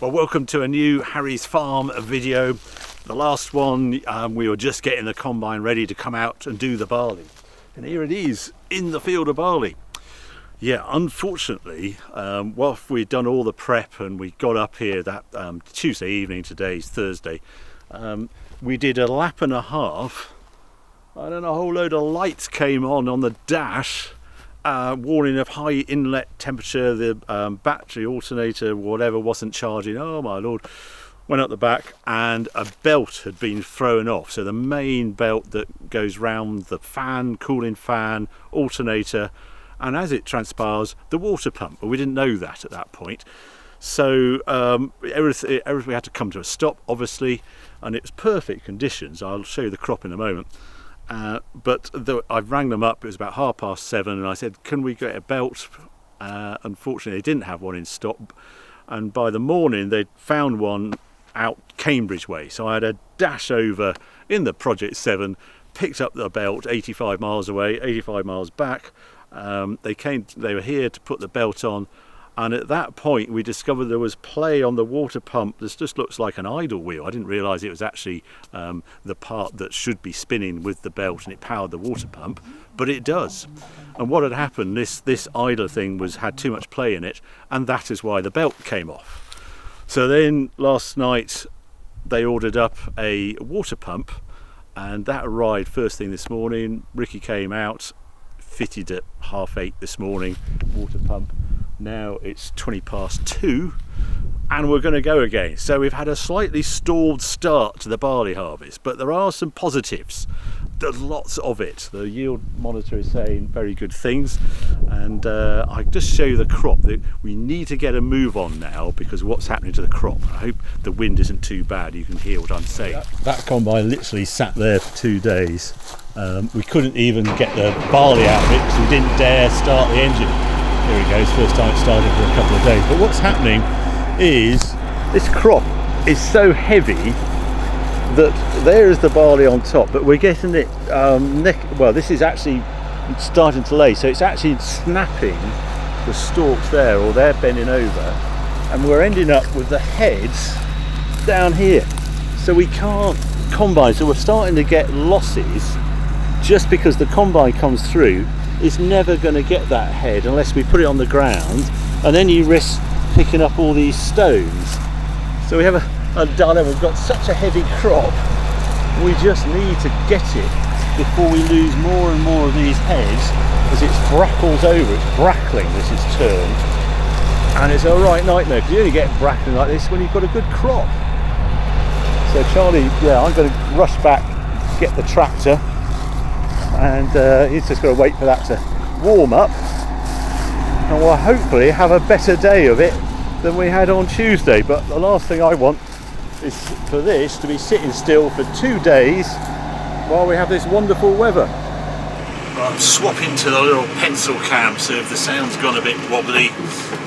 Well, welcome to a new Harry's Farm video. The last one, we were just getting the combine ready to come out and do the barley. And here it is, in the field of barley. Yeah, unfortunately, while we'd done all the prep and we got up here that Tuesday evening, today's Thursday, we did a lap and a half, and then a whole load of lights came on the dash, warning of high inlet temperature. The battery alternator, whatever, wasn't charging. Oh my lord. Went up the back and a belt had been thrown off. So the main belt that goes round the fan, cooling fan, alternator, and as it transpires, the water pump. But we didn't know that at that point. So everything we had to come to a stop, obviously, and it was perfect conditions. I'll show you the crop in a moment. But I rang them up. It was about 7:30, and I said, can we get a belt? Unfortunately, they didn't have one in stock, and by the morning they'd found one out Cambridge way. So I had a dash over in the Project 7, picked up the belt 85 miles away, 85 miles back. They were here to put the belt on, and at that point we discovered there was play on the water pump. This just looks like an idle wheel. I didn't realise it was actually the part that should be spinning with the belt, and it powered the water pump, but it does. And what had happened, this idler thing had too much play in it, and that is why the belt came off. So then last night they ordered up a water pump, and that arrived first thing this morning. Ricky came out, fitted at 8:30 this morning, water pump. Now it's 2:20 and we're going to go again. So we've had a slightly stalled start to the barley harvest, but there are some positives. There's lots of it. The yield monitor is saying very good things, and I just show you the crop. That we need to get a move on now because of what's happening to the crop. I hope the wind isn't too bad. You can hear what I'm saying. That combine literally sat there for 2 days. We couldn't even get the barley out of it because we didn't dare start the engine. Here it goes, first time it started for a couple of days. But what's happening is this crop is so heavy that there is the barley on top, but we're getting it, well, this is actually starting to lay, so it's actually snapping the stalks there, or they're bending over, and we're ending up with the heads down here. So we can't combine, so we're starting to get losses just because the combine comes through. It's never going to get that head unless we put it on the ground, and then you risk picking up all these stones. So we have we've got such a heavy crop, we just need to get it before we lose more and more of these heads, as it's brackles over, it's brackling, this is turned, and it's a right nightmare because you only get brackling like this when you've got a good crop. So Charlie, yeah, I'm going to rush back, get the tractor, and he's just got to wait for that to warm up, and we'll hopefully have a better day of it than we had on Tuesday. But the last thing I want is for this to be sitting still for 2 days while we have this wonderful weather. I'm swapping to the little pencil cam, so if the sound's gone a bit wobbly,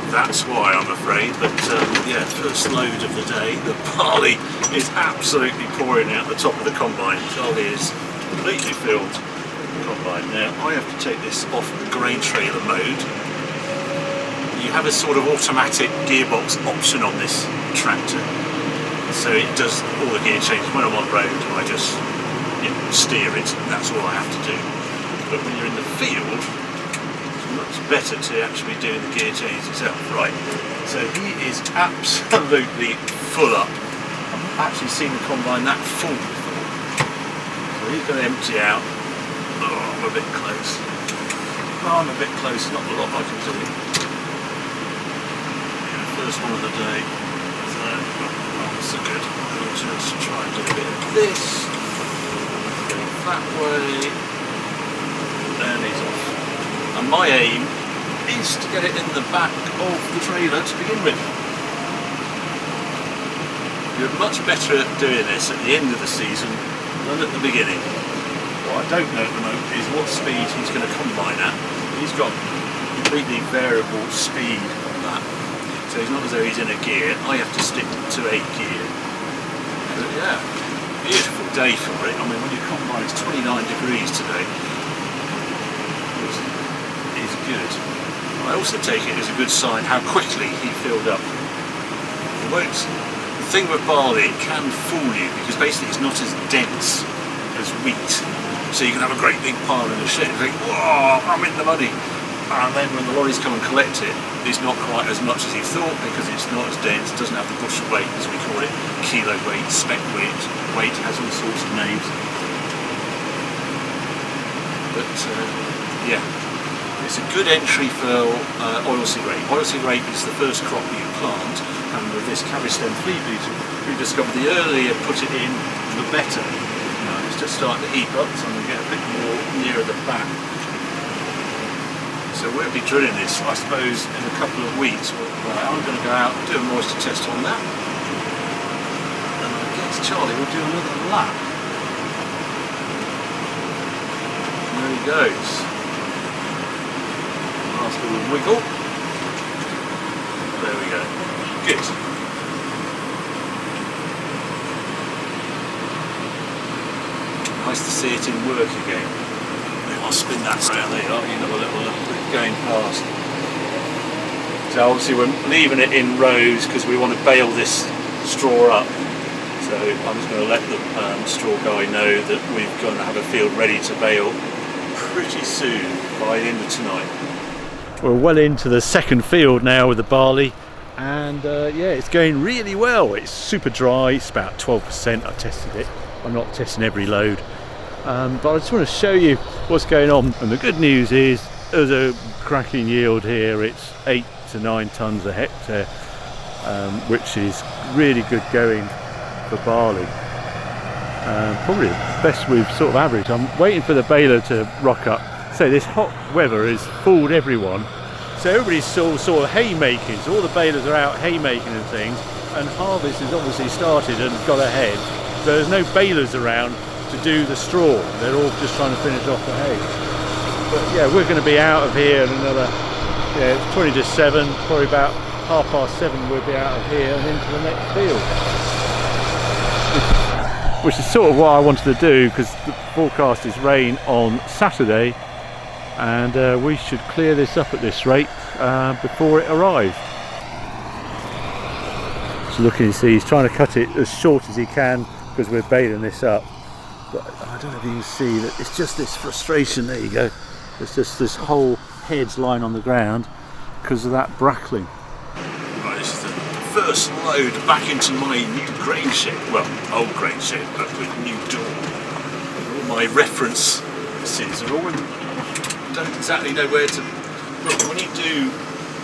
that's why, I'm afraid. But yeah, first load of the day. The barley is absolutely pouring out the top of the combine. Charlie is completely filled the combine. Now I have to take this off the grain trailer mode. You have a sort of automatic gearbox option on this tractor, so it does all the gear changes. When I'm on road, I just steer it, and that's all I have to do. But when you're in the field, it's much better to actually do the gear change yourself. Right, so he is absolutely full up. I've actually seen the combine that full before. So he's going to empty out. Oh, I'm a bit close. Oh, I'm a bit close, not a lot I can do. First one of the day, so so good. I'll just try and do a bit of this, go that way, and he's off. And my aim is to get it in the back of the trailer to begin with. You're much better at doing this at the end of the season than at the beginning. What I don't know at the moment is what speed he's going to combine at. He's got completely variable speed on that. So it's not as though he's in a gear. I have to stick to a gear. But yeah, beautiful day for it. I mean, when your combine is 29 degrees today, which is good. I also take it as a good sign how quickly he filled up the won't. The thing with barley, it can fool you because basically it's not as dense as wheat. So you can have a great big pile in a shed and think, whoa, I'm in the money. And then when the lorries come and collect it, it's not quite as much as you thought because it's not as dense, it doesn't have the bushel weight as we call it, kilo weight, spec weight, has all sorts of names. But yeah, it's a good entry for oilseed rape. Oilseed rape is the first crop you plant, and with this cabbage stem flea beetle, we discovered the earlier put it in, the better. It's just starting to heap up, so I'm going to get a bit more nearer the back. So we'll be drilling this, I suppose, in a couple of weeks. Right, I'm going to go out and do a moisture test on that. And I guess Charlie will do another lap. There he goes. Last little wiggle. There we go. Good. Nice to see it in work again. I'll spin that round there, you know, a little bit going past. So obviously we're leaving it in rows because we want to bale this straw up. So I'm just going to let the straw guy know that we're going to have a field ready to bale pretty soon, by the end of tonight. We're well into the second field now with the barley, and yeah, it's going really well. It's super dry, it's about 12%. I tested it. I'm not testing every load. But I just want to show you what's going on, and the good news is there's a cracking yield here. It's 8 to 9 tonnes a hectare, which is really good going for barley. Probably the best we've sort of averaged. I'm waiting for the baler to rock up. So this hot weather has fooled everyone, so everybody's sort of haymaking, so all the balers are out haymaking and things, and harvest has obviously started and got ahead, so there's no balers around to do the straw. They're all just trying to finish off the hay. But yeah, we're going to be out of here in another, yeah, it's 20 to 7, probably about 7:30 we'll be out of here and into the next field. Which is sort of what I wanted to do, because the forecast is rain on Saturday, and we should clear this up at this rate before it arrives. So look, you see he's trying to cut it as short as he can because we're baling this up. But I don't know if you can see that it's just this frustration. There you go. It's just this whole head's lying on the ground because of that brackling. Right, this is the first load back into my new grain shed. Well, old grain shed, but with new door. All my references are all don't exactly know where to look. When you do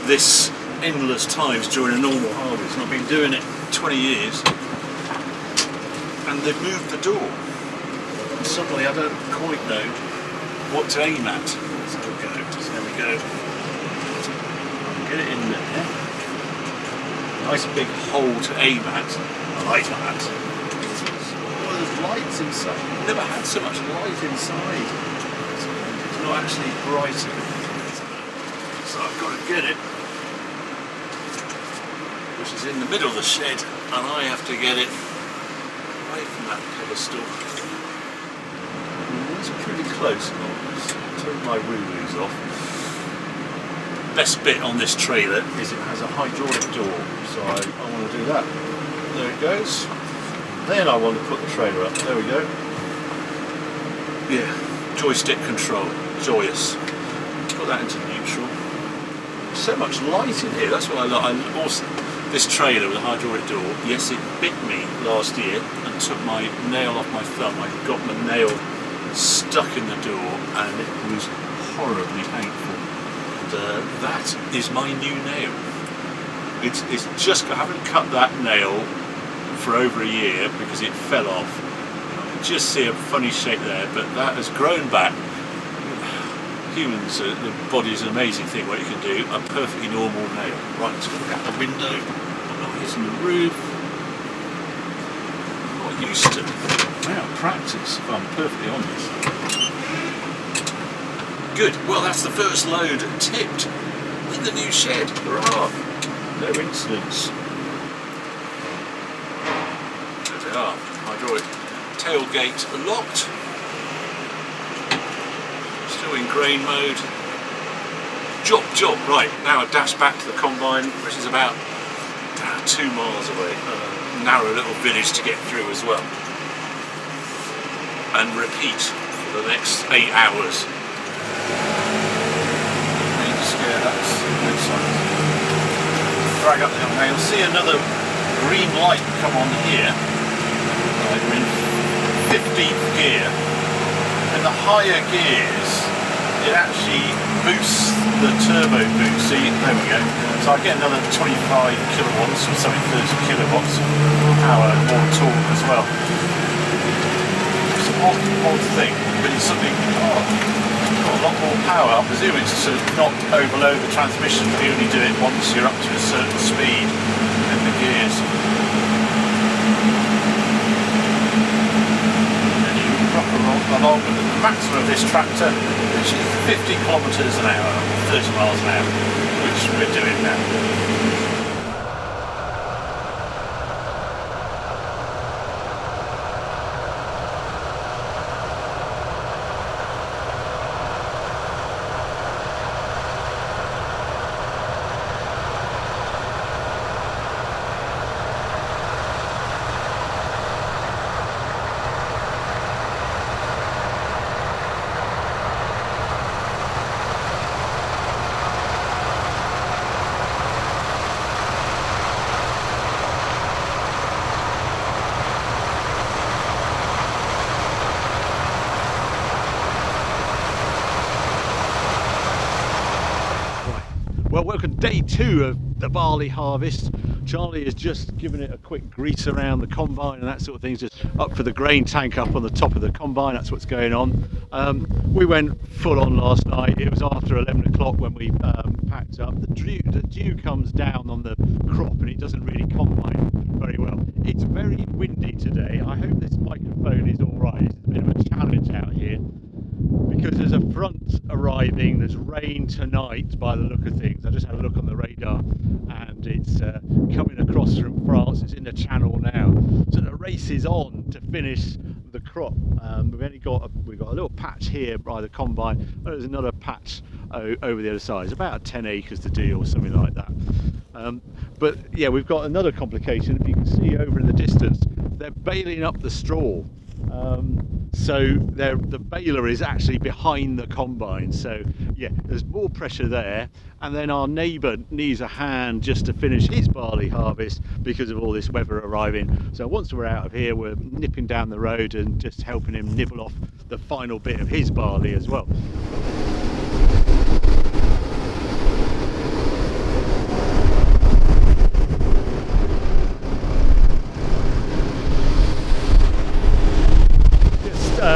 this endless times during a normal harvest, and I've been doing it 20 years, and they've moved the door. Suddenly I don't quite know what to aim at. So we'll go, there we go. Get it in there. Nice big hole to aim at. I like that. Oh, there's lights inside. Never had so much light inside. It's not actually brighter. So I've got to get it. Which is in the middle of the shed, and I have to get it away from that pedestal. It's pretty close. I'll take my woo-woos off. Best bit on this trailer is it has a hydraulic door, so I want to do that. There it goes. Then I want to put the trailer up. There we go. Yeah, joystick control. Joyous. Put that into neutral. So much light in here. That's what I like. Also, this trailer with a hydraulic door. Yes, it bit me last year and took my nail off my thumb. I got my nail stuck in the door and it was horribly painful. And that is my new nail. It's just, I haven't cut that nail for over a year because it fell off. You can just see a funny shape there, but that has grown back. Humans, the body's an amazing thing what you can do. A perfectly normal nail. Right, let's look out the window. Noise in the roof. I'm not used to now practice, if I'm perfectly honest. Good, well that's the first load tipped in the new shed. Hurrah! No incidents. There they are, hydraulic tailgate locked. Still in grain mode. Job, right, now I dash back to the combine, which is about 2 miles away, a narrow little village to get through as well. And repeat for the next 8 hours. Drag up the hill. Now you'll see another green light come on here. Right, we're in 15th gear. In the higher gears, it actually boosts the turbo boost. See, there we go. So I get another 25 kilowatts or something, 30 kilowatts of power, more torque as well. It's an odd thing, but it's something. Got a lot more power. I presume it's to not overload the transmission. You only do it once you're up to a certain speed in the gears. And you rock along with the maximum of this tractor, which is 50 kilometres an hour, 30 miles an hour, which we're doing now. Well, welcome to day 2 of the barley harvest. Charlie has just given it a quick grease around the combine and that sort of thing, just up for the grain tank up on the top of the combine. That's what's going on. We went full on last night. It was after 11 o'clock when we packed up. The dew comes down on the crop and it doesn't really combine very well. It's very windy today. I hope this microphone is all right. It's a bit of a challenge out here, because there's a front arriving. There's rain tonight by the look of things. I just had a look on the radar and it's coming across from France. It's in the channel now, so the race is on to finish the crop. We've got a little patch here by the combine, and there's another patch over the other side. It's about 10 acres to do or something like that. But yeah, we've got another complication. If you can see over in the distance, they're baling up the straw. So the baler is actually behind the combine, so yeah, there's more pressure there. And then our neighbour needs a hand just to finish his barley harvest because of all this weather arriving. So once we're out of here, we're nipping down the road and just helping him nibble off the final bit of his barley as well.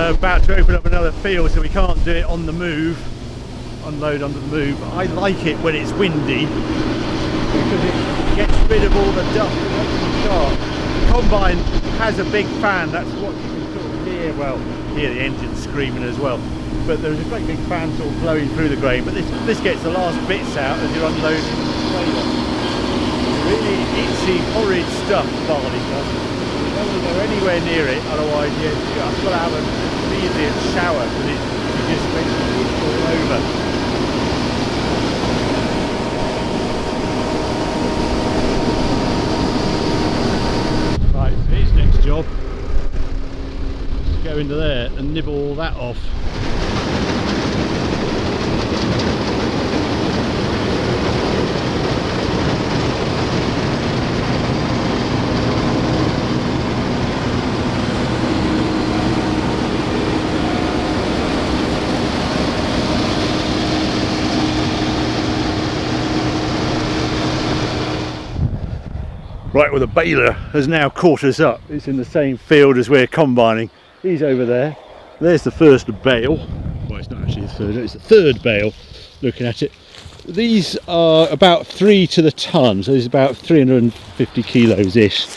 About to open up another field, so we can't do it on the move, unload under the move. I like it when it's windy because it gets rid of all the dust and makes it sharp. The combine has a big fan, that's what you can sort of hear. Well, hear the engine screaming as well, but there's a great big fan sort of blowing through the grain. But this gets the last bits out as you're unloading the trailer. Really itchy, horrid stuff, barley stuff. You don't want to go anywhere near it, otherwise you've got to have an immediate shower because it just makes it itch all over. Right, so his next job is to go into there and nibble all that off. Right, well, the baler has now caught us up. It's in the same field as we're combining. He's over there. There's the first bale. Well, it's not actually the third, it's the third bale, looking at it. These are about 3 to the ton, so it's about 350 kilos ish.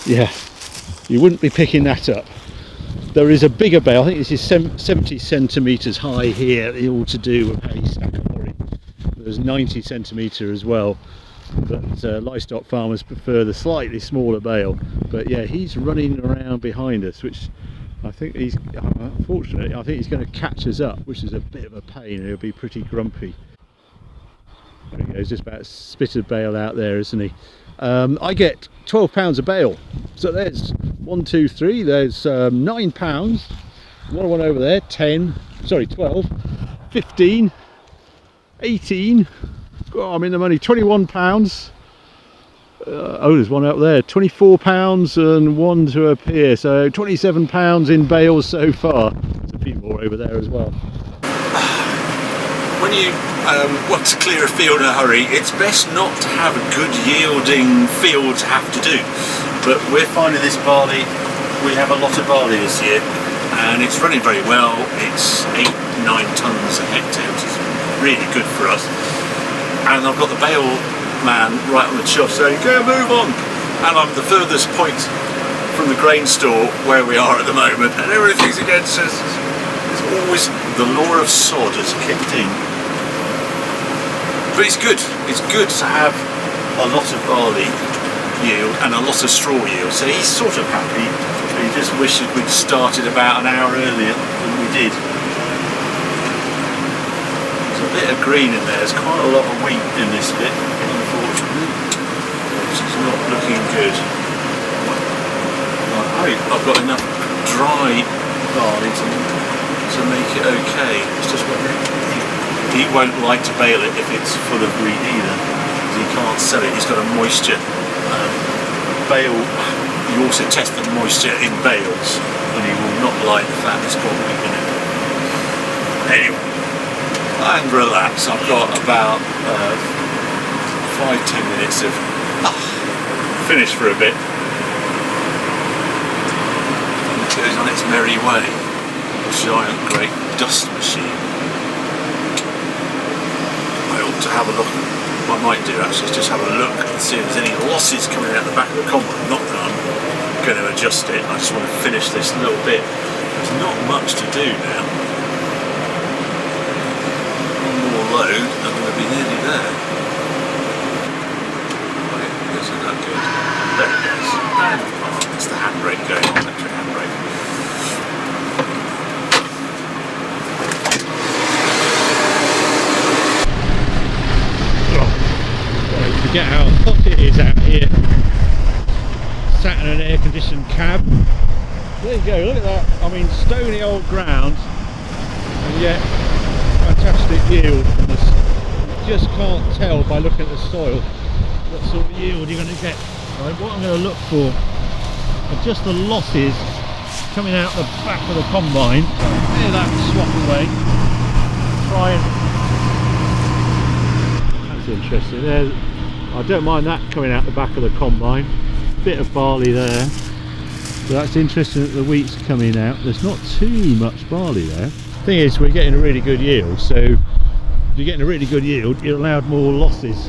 Yeah, you wouldn't be picking that up. There is a bigger bale, I think this is 70 centimetres high here, all to do with hay stack of lorry. There's 90 centimetre as well. But livestock farmers prefer the slightly smaller bale. But yeah, he's running around behind us, which I think unfortunately, I think he's going to catch us up, which is a bit of a pain. He'll be pretty grumpy. There he goes, just about spit a bale out there, isn't he? I get £12 a bale. So there's 1, 2, 3, there's £9. Another one over there, 10, sorry, 12, 15, 18. Oh, I'm in the money, £21. Oh, there's one out there, £24 and one to appear, so £27 in bales so far. There's a few more over there as well. When you want to clear a field in a hurry, it's best not to have a good yielding field to have to do. But we're finding this barley, we have a lot of barley this year, and it's running very well. It's 8-9 tonnes a hectare, which is really good for us. And I've got the bale man right on the chuff saying, go move on, and I'm the furthest point from the grain store where we are at the moment, and everything's against us. It's always the law of sod has kicked in. But it's good to have a lot of barley yield and a lot of straw yield, so he's sort of happy. He just wishes we'd started about an hour earlier than we did. There's a bit of green in there, there's quite a lot of wheat in this bit, unfortunately, which is not looking good. I hope I've got enough dry barley to make it okay. It's just he won't like to bale it if it's full of wheat either, because he can't sell it. He's got a moisture bale. You also test the moisture in bales, and he will not like the fact it's got wheat in it. Anyway, and relax. I've got about 5-10 minutes of finish for a bit. And it goes on its merry way. A giant, great dust machine. I ought to have a look. What I might do actually is just have a look and see if there's any losses coming out the back of the combine. Not that I'm going to adjust it, I just want to finish this little bit. There's not much to do now. One more load and I'm going to be nearly there. Right, isn't that good? There it goes. And it's the handbrake going, electric handbrake. Forget how hot it is out here. Sat in an air-conditioned cab. There you go, look at that. I mean, stony old ground, and yet fantastic yield. You just can't tell by looking at the soil what sort of yield you're going to get. Right, what I'm going to look for are just the losses coming out the back of the combine. Clear that swap away. Try and... That's interesting. There. I don't mind that coming out the back of the combine. Bit of barley there. But that's interesting that the wheat's coming out. There's not too much barley there. Thing is, we're getting a really good yield, so if you're getting a really good yield, you're allowed more losses.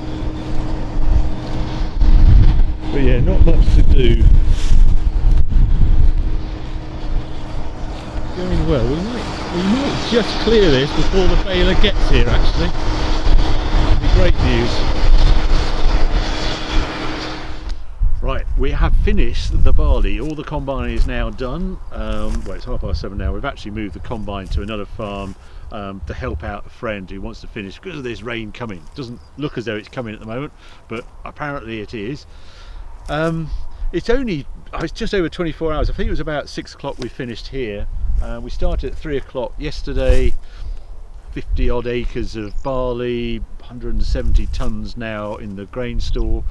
But yeah, not much to do. Going well. We might just clear this before the baler gets here actually. That'd be great news. Right, we have finished the barley. All the combine is now done. Well, it's 7:30 now. We've actually moved the combine to another farm to help out a friend who wants to finish because of this rain coming. It doesn't look as though it's coming at the moment, but apparently it is. It's just over 24 hours. I think it was about 6 o'clock we finished here. We started at 3 o'clock yesterday. 50 odd acres of barley, 170 tonnes now in the grain store.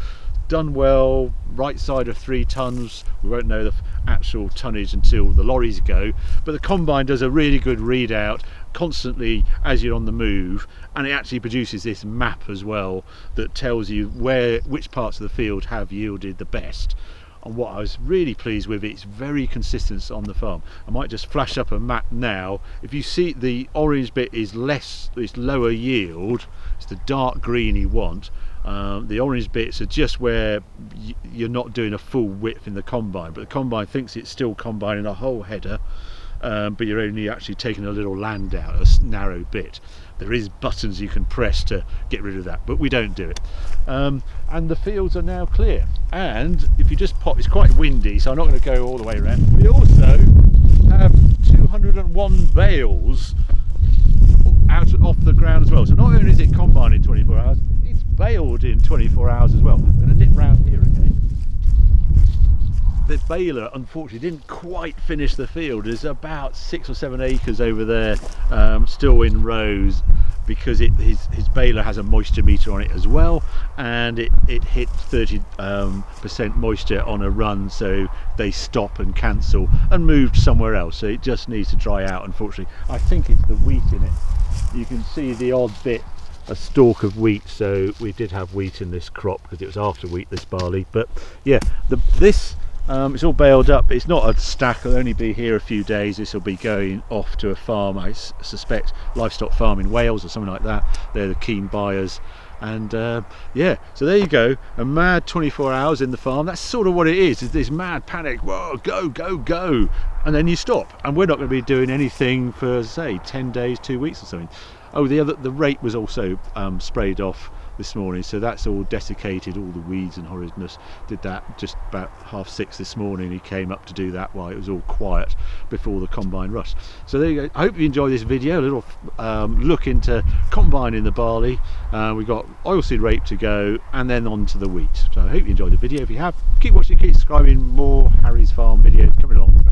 Done well, right side of 3 tonnes. We won't know the actual tonnage until the lorries go, but the combine does a really good readout constantly as you're on the move, and it actually produces this map as well that tells you which parts of the field have yielded the best. And what I was really pleased with, it's very consistent on the farm. I might just flash up a map now. If you see the orange bit is lower yield, it's the dark green you want. The orange bits are just where you're not doing a full width in the combine, but the combine thinks it's still combining a whole header, but you're only actually taking a little land out, a narrow bit. There is buttons you can press to get rid of that, but we don't do it. And the fields are now clear, and if you just pop, it's quite windy, so I'm not going to go all the way around. We also have 201 bales out off the ground as well, so not only is it combined in 24 hours, it's baled in 24 hours as well. I'm going to nip round here again. The baler unfortunately didn't quite finish the field. There's about 6 or 7 acres over there still in rows, because his baler has a moisture meter on it as well, and it hit 30% moisture on a run, so they stop and cancel and moved somewhere else, so it just needs to dry out, unfortunately. I think it's the wheat in it. You can see the odd bit, a stalk of wheat, so we did have wheat in this crop because it was after wheat, this barley. But yeah, this it's all baled up. It's not a stack, it'll only be here a few days. This will be going off to a farm, I suspect livestock farm in Wales or something like that. They're the keen buyers. And yeah, so there you go, a mad 24 hours in the farm. That's sort of what it is this mad panic. Whoa, go, go, go, and then you stop, and we're not going to be doing anything for, say, 10 days, 2 weeks or something. Oh, the rape was also sprayed off this morning, so that's all desiccated, all the weeds and horridness. Did that just about 6:30 this morning. He came up to do that while it was all quiet before the combine rush. So there you go. I hope you enjoy this video, a little look into combining the barley. We've got oilseed rape to go, and then on to the wheat. So I hope you enjoyed the video. If you have, keep watching, keep subscribing. More Harry's Farm videos coming along.